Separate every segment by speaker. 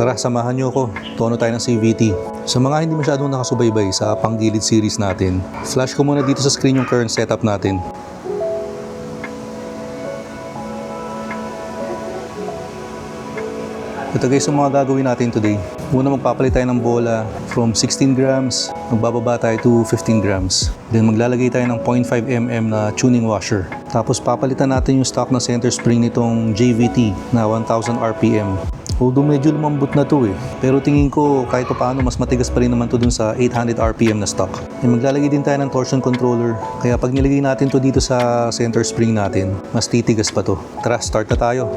Speaker 1: Tara, samahan nyo ako. Tono tayo ng CVT. Sa mga hindi masyadong nakasubaybay sa panggilid series natin, flash ko muna dito sa screen yung current setup natin. Ito guys yung mga gagawin natin today. Muna magpapalit tayo ng bola from 16 grams, magbababa tayo to 15 grams. Then maglalagay tayo ng 0.5mm na tuning washer. Tapos papalitan natin yung stock na center spring nitong JVT na 1000 RPM. Although medyo lumambot na to pero tingin ko kahit pa paano mas matigas pa rin naman to dun sa 800 RPM na stock. Then maglalagay din tayo ng torsion controller. Kaya pag nilagay natin to dito sa center spring natin, mas titigas pa to. Tara, start na tayo.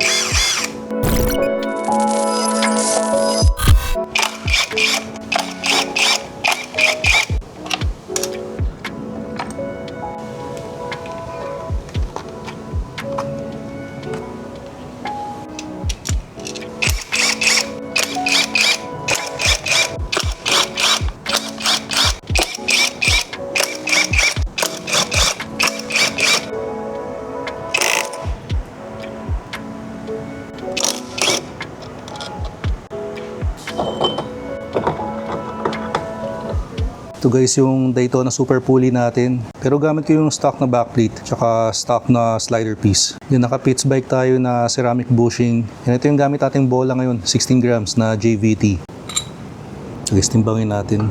Speaker 1: Ito guys yung Daytona Super Pulley natin. Pero gamit ko yung stock na backplate tsaka stock na slider piece. Yung naka pits bike tayo na ceramic bushing. Yan, ito yung gamit nating bola ngayon, 16 grams na JVT. So guys, timbangin natin.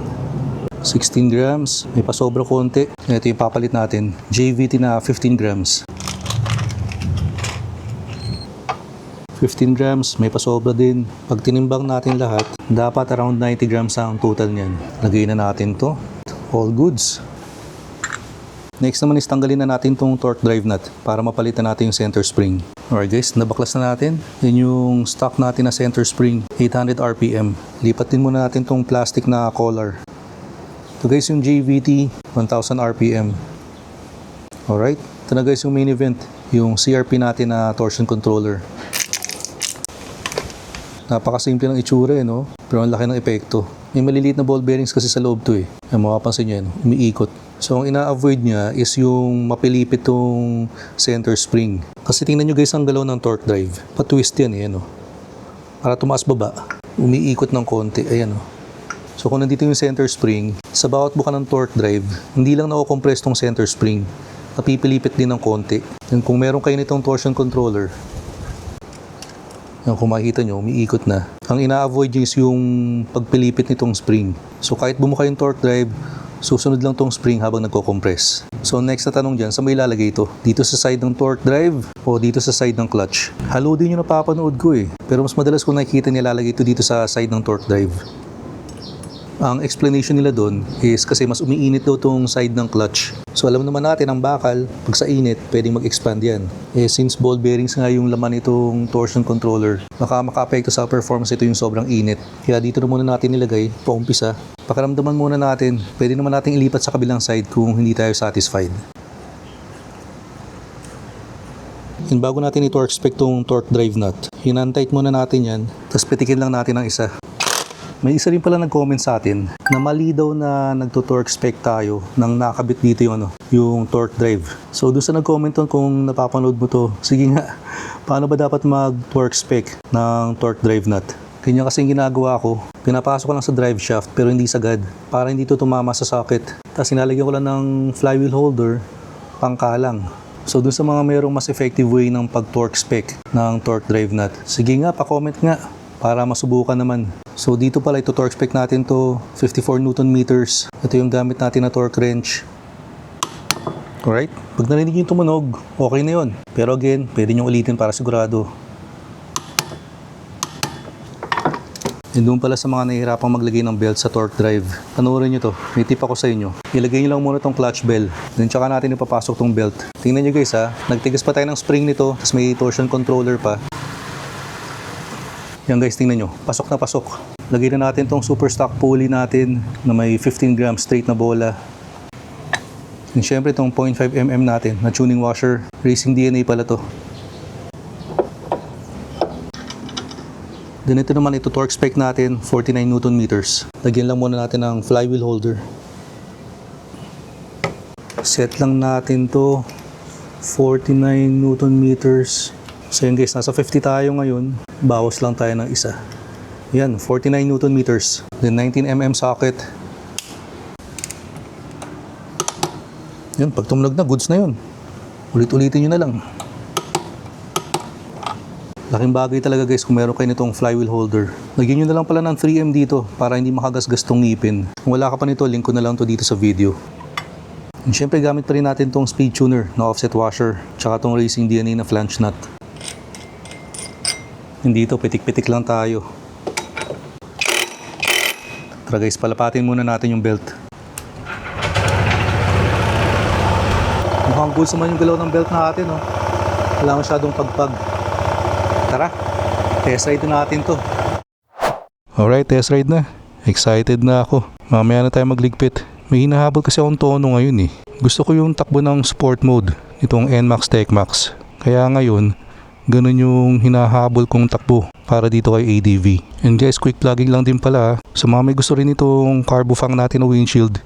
Speaker 1: 16 grams, may pasobra konti. Yan, ito yung papalit natin, JVT na 15 grams. 15 grams, may pasobra din. Pag tinimbang natin lahat, dapat around 90 grams ang total niyan. Lagay na natin to. All goods. Next naman is tanggalin na natin tong torque drive nut para mapalitan natin yung center spring. Alright guys, nabaklas na natin. Yan yung stock natin na center spring, 800 RPM. Lipat din muna natin tong plastic na collar. Ito guys yung JVT, 1000 RPM. Alright, ito na guys yung main event, yung CRP natin na torsion controller. Napakasimple ng itsura no? Pero ang laki ng epekto. May maliliit na ball bearings kasi sa loob to Ay, mapapansin nyo yan, umiikot. So ang ina-avoid niya is yung mapilipit tong center spring. Kasi tingnan nyo guys ang galaw ng torque drive. Pa-twist yan no? Para tumaas baba, umiikot ng konti. Ayan So kung nandito yung center spring, sa bawat buka ng torque drive, hindi lang na-compress tong center spring. Napipilipit din ng konti. And kung meron kayo nitong torsion controller, yung kung makikita nyo, umiikot na. Ang ina-avoid nyo is yung pagpilipit nitong spring. So kahit bumuka yung torque drive, susunod lang tong spring habang nagko-compress. So next na tanong dyan, saan mo ilalagay ito? Dito sa side ng torque drive o dito sa side ng clutch? Halo din yung napapanood ko Pero mas madalas ko nakikita nilalagay ito dito sa side ng torque drive. Ang explanation nila doon is kasi mas umiinit daw tong side ng clutch. So alam naman natin ang bakal, pag sa init, pwedeng mag-expand yan. Since ball bearings nga yung laman itong torsion controller, maka-apekto sa performance ito yung sobrang init. Kaya dito na muna natin nilagay, paumpisa. Pakiramdaman muna natin, pwede naman natin ilipat sa kabilang side kung hindi tayo satisfied. And bago natin i-torque spec tong torque drive nut, hinantight muna natin yan, tapos petikin lang natin ang isa. May isa rin pala nag-comment sa atin na mali daw na nagto-torque spec tayo nang nakabit dito yung torque drive. So doon sa nag-comment kung napapanood mo to, sige nga, paano ba dapat mag-torque spec ng torque drive nut? Ganyan kasi yung ginagawa ko, pinapasok ko lang sa drive shaft pero hindi sagad para hindi to tumama sa socket. Tapos sinalagyan ko lang ng flywheel holder, pangkalang. So doon sa mga mayroong mas effective way ng pag-torque spec ng torque drive nut, sige nga, pa-comment nga para masubukan naman. So dito pala ito torque spec natin to 54 Newton meters. Ito yung gamit natin na torque wrench. Alright, pag narinig yung tumunog, okay na yun. Pero again, pwede nyo ulitin para sigurado. And doon pala sa mga nahihirapang maglagay ng belt sa torque drive, panoorin nyo to, may tip ako sa inyo. Ilagay nyo lang muna tong clutch bell, then tsaka natin ipapasok tong belt. Tingnan nyo guys nagtigas pa tayo ng spring nito, tapos may torsion controller pa. Yan guys, tingnan nyo, pasok na pasok. Lagay na natin tong super stock pulley natin na may 15 grams straight na bola. And syempre itong 0.5mm natin na tuning washer, Racing DNA pala to. Then ito naman, ito torque spec natin, 49 Newton meters. Lagyan lang muna natin ng flywheel holder. Set lang natin to 49 Newton meters. So yun guys, nasa 50 tayo ngayon. Bawas lang tayo ng isa. Yan, 49 Newton meters. Then 19 mm socket. Yan, pag tumunog na, goods na yun. Ulit-ulitin nyo na lang. Laking bagay talaga guys kung meron kayo nitong flywheel holder. Lagyan nyo na lang pala ng 3M dito para hindi makagasgas tong ngipin. Kung wala ka pa nito, link ko na lang to dito sa video. And syempre gamit pa rin natin tong speed tuner na offset washer, tsaka tong Racing DNA na flange nut. Hindi ito, pitik-pitik lang tayo. Tara guys, palapatin muna natin yung belt. Mukhang cool naman yung galaw ng belt natin, oh. Wala masyadong pagpag. Tara, test ride natin to. Alright, test ride na. Excited na ako. Mamaya na tayo magligpit. May hinahabol kasi akong tono ngayon eh. Gusto ko yung takbo ng sport mode itong NMAX TechMax. Kaya ngayon, ganun yung hinahabol kong takbo para dito kay ADV. And guys, quick plugging lang din pala. Sa mga may gusto rin itong carbofang natin na windshield,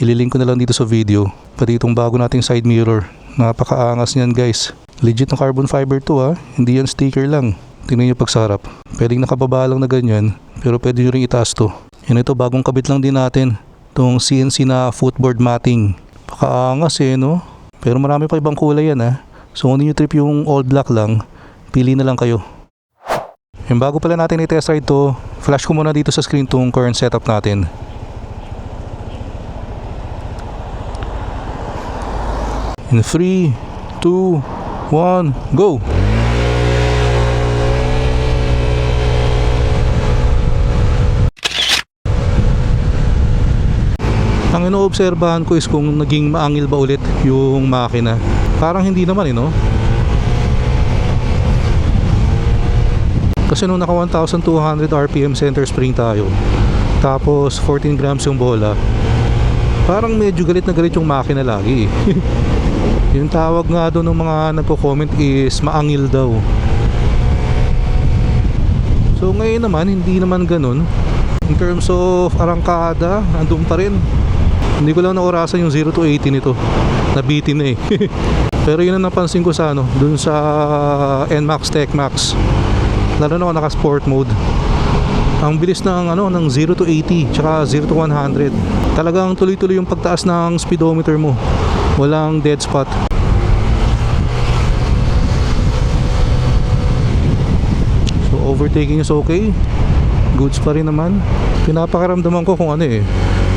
Speaker 1: ililink ko na lang dito sa video. Pati itong bago nating side mirror. Napakaangas niyan guys. Legit na carbon fiber to ha. Hindi yan sticker lang. Tingnan nyo pag sa harap. Pwedeng nakababa lang na ganyan. Pero pwede nyo rin itaas to. Yan ito, bagong kabit lang din natin. Itong CNC na footboard matting. Pakaangas eh no. Pero marami pa ibang kulay yan ha. So kung hindi nyo trip yung all black lang, pili na lang kayo. Yung bago pala natin i-test ride to, flash ko muna dito sa screen tong current setup natin. In 3, 2, 1, go! Ang inoobserbahan ko is kung naging maangil ba ulit yung makina. Parang hindi naman no? Kasi nung naka 1,200 RPM center spring tayo, tapos 14 grams yung bola, parang medyo galit na galit yung makina lagi. Yung tawag nga doon ng mga nagko-comment is maangil daw. So ngayon naman, hindi naman ganun. In terms of arangkada, andun pa rin. Hindi ko lang naorasan yung 0 to 80 nito. Nabitin na eh. Pero yun ang napansin ko sa dun sa NMAX TechMax. Lalo na ako naka sport mode. Ang bilis ng ng 0 to 80 tsaka 0 to 100. Talagang tuloy-tuloy yung pagtaas ng speedometer mo. Walang dead spot. So overtaking is okay. Goods pa rin naman. Pinapakaramdaman ko kung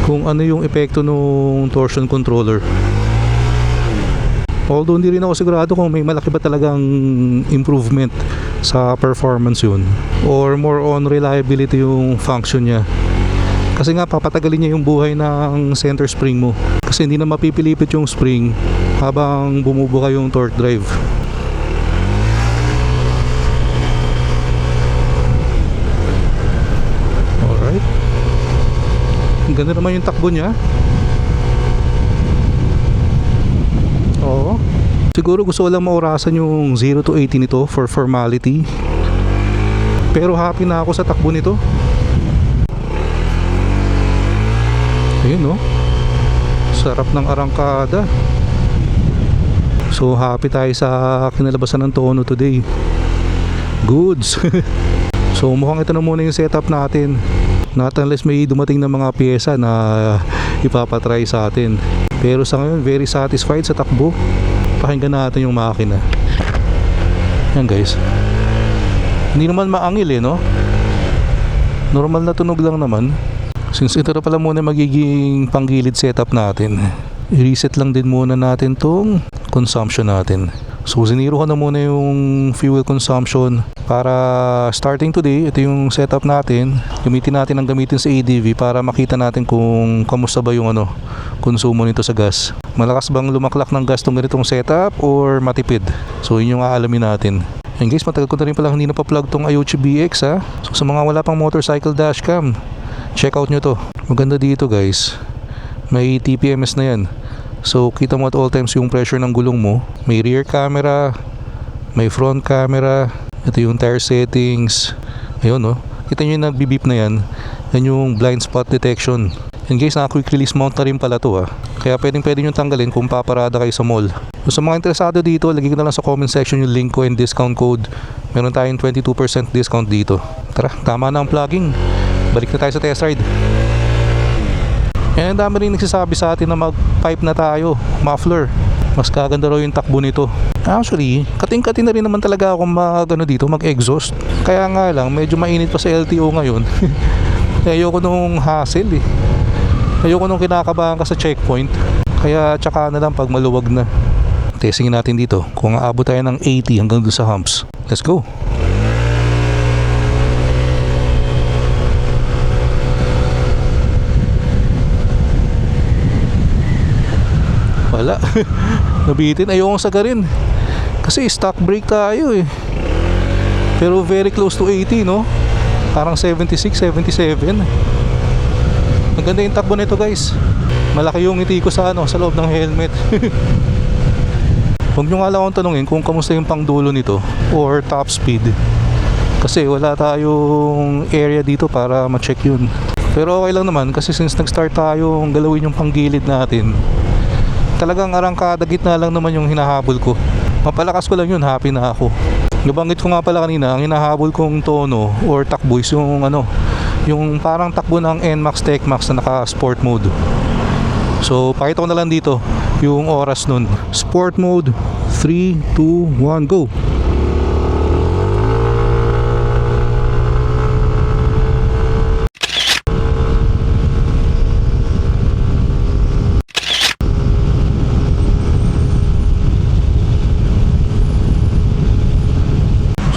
Speaker 1: kung ano yung epekto ng torsion controller. Although hindi rin ako sigurado kung may malaki ba talagang improvement sa performance yun, or more on reliability yung function niya. Kasi nga papatagalin niya yung buhay ng center spring mo, kasi hindi na mapipilipit yung spring habang bumubuka yung torque drive. Alright, ganda naman yung takbo niya. Oo. Siguro gusto ko lang maurasan yung 0 to 80 nito for formality. Pero happy na ako sa takbo nito. Ayun no. Sarap ng arangkada. So happy tayo sa kinalabasan ng tono today. Goods. So mukhang ito na muna yung setup natin. Not unless may dumating na mga pyesa na ipapatry sa atin. Pero sa ngayon, very satisfied sa takbo. Pakinggan natin yung makina. Yan guys. Hindi naman maangil no? Normal na tunog lang naman. Since ito na pala muna magiging panggilid setup natin, i-reset lang din muna natin tong consumption natin. So ziniro ko na muna yung fuel consumption para starting today, ito yung setup natin. Gamitin natin ang gamitin sa ADV para makita natin kung kamusta ba yung konsumo nito sa gas. Malakas bang lumaklak ng gas tong ganitong setup or matipid? So yun yung aalamin natin. And guys, matagal ko na rin pala hindi napaplug tong Iochi BX ha. So sa mga wala pang motorcycle dashcam, check out nyo to. Maganda dito guys. May TPMS na yan. So kita mo at all times yung pressure ng gulong mo. May rear camera, may front camera. Ito yung tire settings. Ayun no. Kita nyo yung nagbibip na yan. Yan yung blind spot detection. And guys, naka quick release mount na rin pala to ha. Kaya pwede nyo tanggalin kung paparada kayo sa mall. So, sa mga interesado dito, lagay ko na lang sa comment section yung link ko and discount code. Meron tayong 22% discount dito. Tara, tama na ang vlogging. Balik na tayo sa test ride. And dami rin nagsasabi sa atin na mag-pipe na tayo, muffler. Mas kaganda raw yung takbo nito. Actually, kating-kating na rin naman talaga ako mag-exhaust. Kaya nga lang, medyo mainit pa sa LTO ngayon. Ayoko nung hassle eh. Ayoko nung kinakabahan ka sa checkpoint. Kaya tsaka na lang pag maluwag na. Testingin natin dito kung aabot tayo ng 80 hanggang doon sa humps. Let's go! Wala. Nabitin. Ayokong sagarin. Kasi stock brake tayo eh. Pero very close to 80, no? Parang 76, 77. Maganda yung takbo nito, guys. Malaki yung ngiti ko sa loob ng helmet. Huwag nyo nga lang akong tanungin kung kamusta yung pangdulo nito or top speed. Kasi wala tayong area dito para ma-check yun. Pero okay lang naman kasi since nag-start tayong galawin yung panggilid natin, talagang arangkada gitna lang naman yung hinahabol ko. Mapalakas ko lang yun, happy na ako. Nabanggit ko nga pala kanina, ang hinahabol kong tono or takbo is yung parang takbo ng NMAX TechMax na naka sport mode. So pakita ko na lang dito yung oras nun. Sport mode, 3, 2, 1, go!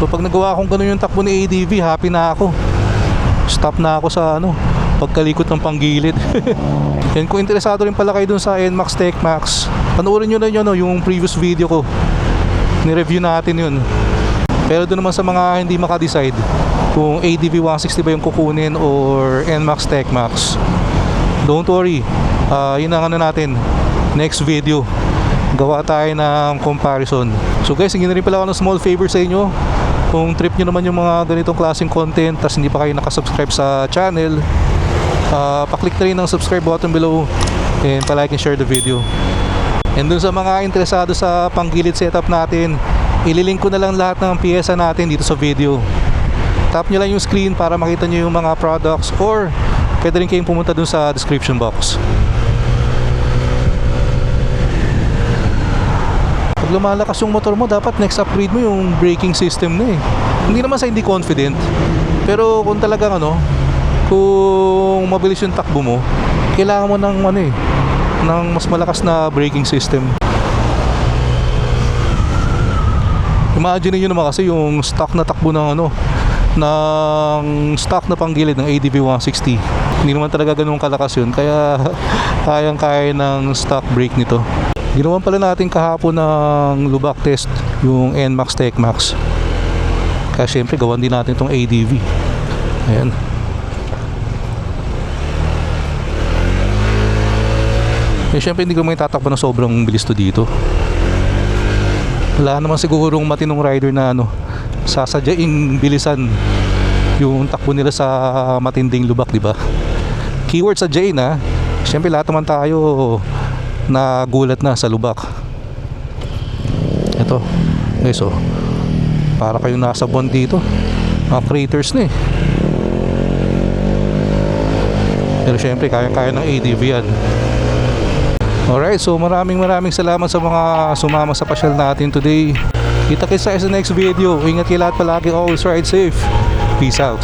Speaker 1: So pag nagawa akong ganun yung takbo ni ADV, happy na ako. Stop na ako sa pagkalikot ng panggilid. And kung interesado rin pala kayo dun sa NMAX TechMax, panoorin nyo na yun, yung previous video ko. Ni-review natin yun. Pero dun naman sa mga hindi makadecide kung ADV 160 ba yung kukunin or NMAX TechMax, don't worry, yun ang natin, next video gawa tayo ng comparison. So guys, hingin na rin pala ako ng small favor sa inyo. Kung trip nyo naman yung mga ganitong klaseng content tas hindi pa kayo nakasubscribe sa channel, pa-click na rin ng subscribe button below and pa-like and share the video. And dun sa mga interesado sa panggilid setup natin, ililink ko na lang lahat ng piyesa natin dito sa video. Tap nyo lang yung screen para makita nyo yung mga products or pwede rin kayong pumunta dun sa description box. Lumalakas yung motor mo, dapat next upgrade mo yung braking system na eh. Hindi naman sa hindi confident, pero kung talagang kung mabilis yung takbo mo, kailangan mo ng ng mas malakas na braking system. Imagine niyo naman kasi yung stock na takbo ng ng stock na panggilid ng ADV 160. Hindi naman talaga ganun kalakas yun, kaya kayang-kaya ng stock brake nito. Ginawan pala natin kahapon ng lubak test yung NMAX TechMax. Kaya syempre gawan din natin itong ADV. Ayan. Eh syempre hindi ko may tatakbo na sobrang bilis to dito. Wala naman sigurong matinong rider na sasadyaing bilisan yung takbo nila sa matinding lubak, di ba? Keyword sadyain Syempre lahat naman tayo nagulat na sa lubak. Ito guys, para kayong nasa buwan dito, mga craters na eh. Pero syempre kaya-kaya ng ADV yan. Alright, so maraming salamat sa mga sumama sa pasyal natin today. Kita-kits tayo sa next video. Ingat kayo lahat palagi, always ride safe. Peace out.